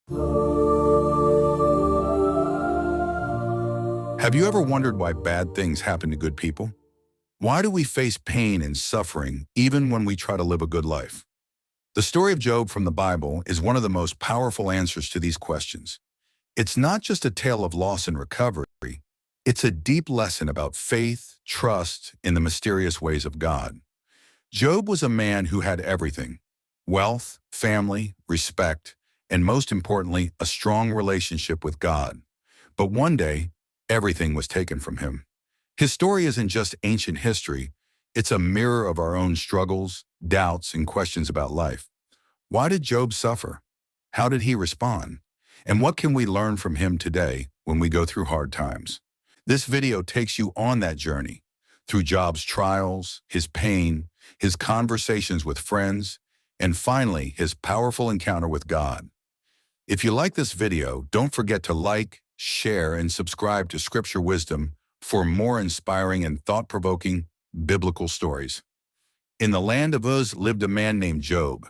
Have you ever wondered why bad things happen to good people? Why do we face pain and suffering even when we try to live a good life? The story of Job from the Bible is one of the most powerful answers to these questions. It's not just a tale of loss and recovery, it's a deep lesson about faith, trust, in the mysterious ways of God. Job was a man who had everything: wealth, family, respect, and most importantly, a strong relationship with God. But one day, everything was taken from him. His story isn't just ancient history, it's a mirror of our own struggles, doubts, and questions about life. Why did Job suffer? How did he respond? And what can we learn from him today when we go through hard times? This video takes you on that journey, through Job's trials, his pain, his conversations with friends, and finally, his powerful encounter with God. If you like this video, don't forget to like, share, and subscribe to Scripture Wisdom for more inspiring and thought-provoking biblical stories. In the land of Uz lived a man named Job,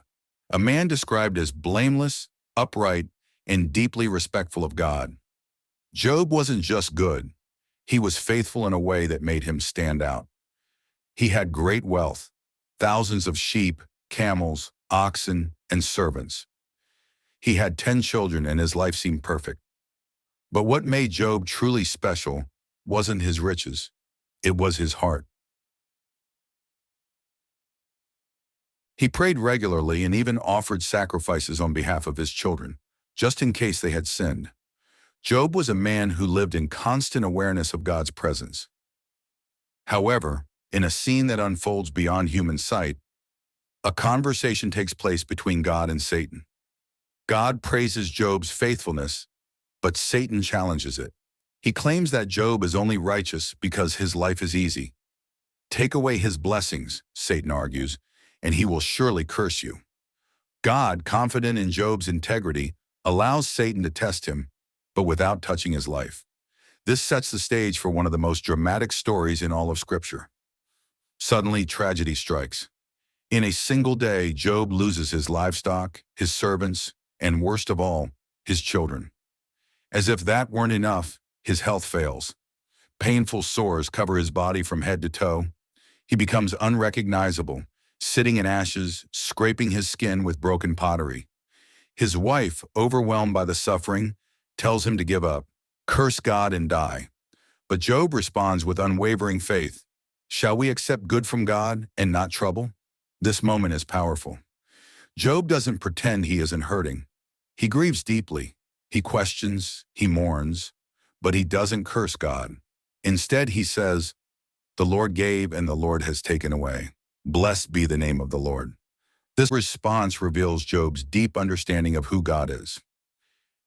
a man described as blameless, upright, and deeply respectful of God. Job wasn't just good, he was faithful in a way that made him stand out. He had great wealth, thousands of sheep, camels, oxen, and servants. He had 10 children and his life seemed perfect. But what made Job truly special wasn't his riches, it was his heart. He prayed regularly and even offered sacrifices on behalf of his children, just in case they had sinned. Job was a man who lived in constant awareness of God's presence. However, in a scene that unfolds beyond human sight, a conversation takes place between God and Satan. God praises Job's faithfulness, but Satan challenges it. He claims that Job is only righteous because his life is easy. Take away his blessings, Satan argues, and he will surely curse you. God, confident in Job's integrity, allows Satan to test him, but without touching his life. This sets the stage for one of the most dramatic stories in all of Scripture. Suddenly, tragedy strikes. In a single day, Job loses his livestock, his servants, and worst of all, his children. As if that weren't enough, his health fails. Painful sores cover his body from head to toe. He becomes unrecognizable, sitting in ashes, scraping his skin with broken pottery. His wife, overwhelmed by the suffering, tells him to give up, curse God and die. But Job responds with unwavering faith. Shall we accept good from God and not trouble? This moment is powerful. Job doesn't pretend he isn't hurting. He grieves deeply. He questions, he mourns, but he doesn't curse God. Instead, he says, "The Lord gave and the Lord has taken away. Blessed be the name of the Lord." This response reveals Job's deep understanding of who God is.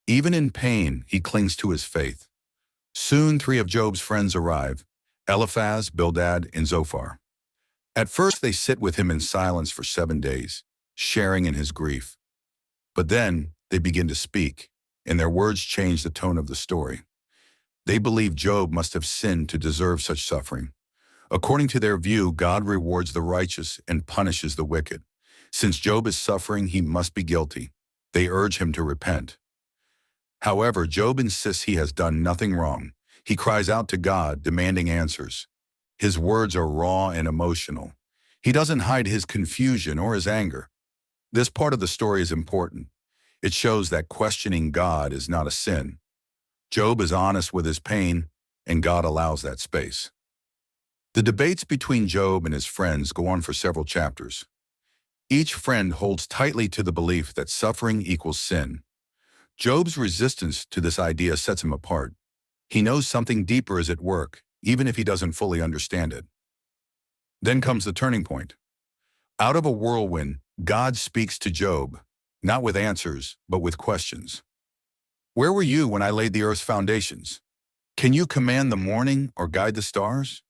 Even in pain, he clings to his faith. Soon, 3 of Job's friends arrive: Eliphaz, Bildad, and Zophar. At first, they sit with him in silence for 7 days, sharing in his grief. But then, they begin to speak, and their words change the tone of the story. They believe Job must have sinned to deserve such suffering. According to their view, God rewards the righteous and punishes the wicked. Since Job is suffering, he must be guilty. They urge him to repent. However, Job insists he has done nothing wrong. He cries out to God, demanding answers. His words are raw and emotional. He doesn't hide his confusion or his anger. This part of the story is important. It shows that questioning God is not a sin. Job is honest with his pain, and God allows that space. The debates between Job and his friends go on for several chapters. Each friend holds tightly to the belief that suffering equals sin. Job's resistance to this idea sets him apart. He knows something deeper is at work, even if he doesn't fully understand it. Then comes the turning point. Out of a whirlwind, God speaks to Job, not with answers, but with questions. Where were you when I laid the earth's foundations? Can you command the morning or guide the stars?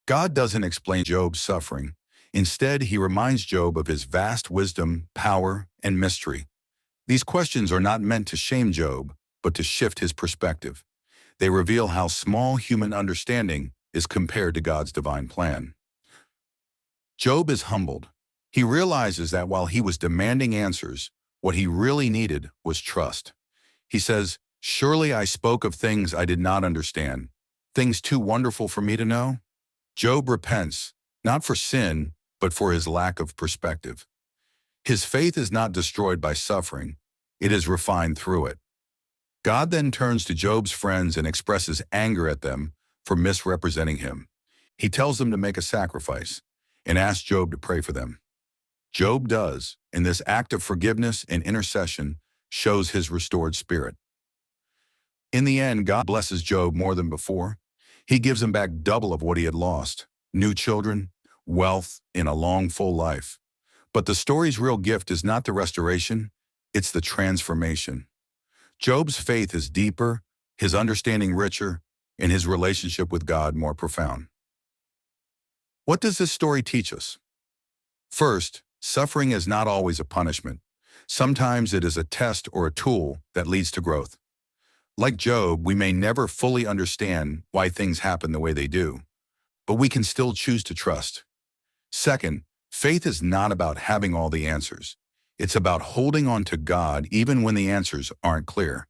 God doesn't explain Job's suffering. Instead, he reminds Job of his vast wisdom, power, and mystery. These questions are not meant to shame Job, but to shift his perspective. They reveal how small human understanding is compared to God's divine plan. Job is humbled. He realizes that while he was demanding answers, what he really needed was trust. He says, "Surely I spoke of things I did not understand, things too wonderful for me to know." Job repents, not for sin, but for his lack of perspective. His faith is not destroyed by suffering, it is refined through it. God then turns to Job's friends and expresses anger at them for misrepresenting him. He tells them to make a sacrifice and asks Job to pray for them. Job does, and this act of forgiveness and intercession shows his restored spirit. In the end, God blesses Job more than before. He gives him back double of what he had lost: new children, wealth, and a long, full life. But the story's real gift is not the restoration, it's the transformation. Job's faith is deeper, his understanding richer, and his relationship with God more profound. What does this story teach us? First, suffering is not always a punishment. Sometimes it is a test or a tool that leads to growth. Like Job, we may never fully understand why things happen the way they do, but we can still choose to trust. Second, faith is not about having all the answers. It's about holding on to God even when the answers aren't clear.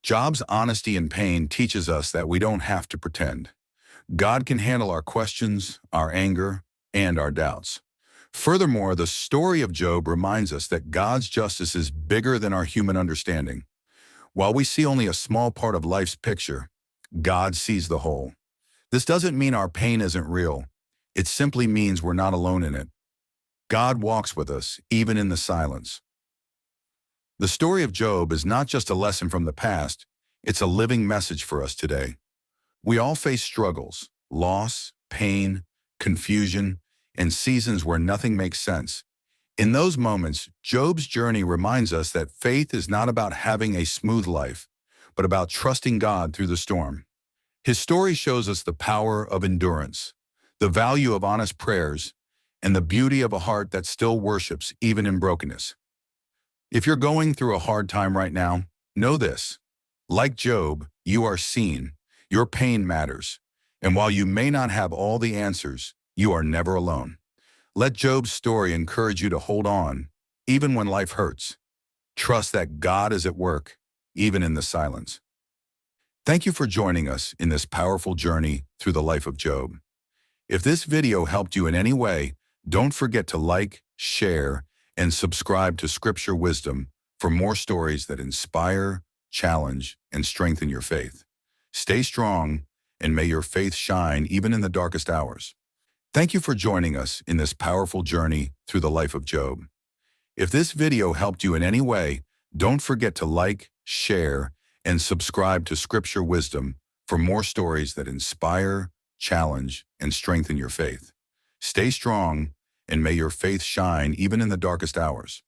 Job's honesty and pain teaches us that we don't have to pretend. God can handle our questions, our anger, and our doubts. Furthermore, the story of Job reminds us that God's justice is bigger than our human understanding. While we see only a small part of life's picture, God sees the whole. This doesn't mean our pain isn't real. It simply means we're not alone in it. God walks with us, even in the silence. The story of Job is not just a lesson from the past, it's a living message for us today. We all face struggles, loss, pain, confusion, and seasons where nothing makes sense. In those moments, Job's journey reminds us that faith is not about having a smooth life, but about trusting God through the storm. His story shows us the power of endurance, the value of honest prayers, and the beauty of a heart that still worships even in brokenness. If you're going through a hard time right now, know this: like Job, you are seen, your pain matters, and while you may not have all the answers, you are never alone. Let Job's story encourage you to hold on, even when life hurts. Trust that God is at work, even in the silence. Thank you for joining us in this powerful journey through the life of Job. If this video helped you in any way, don't forget to like, share, and subscribe to Scripture Wisdom for more stories that inspire, challenge, and strengthen your faith. Stay strong, and may your faith shine even in the darkest hours. Thank you for joining us in this powerful journey through the life of Job. If this video helped you in any way, don't forget to like, share, and subscribe to Scripture Wisdom for more stories that inspire, challenge, and strengthen your faith. Stay strong, and may your faith shine even in the darkest hours.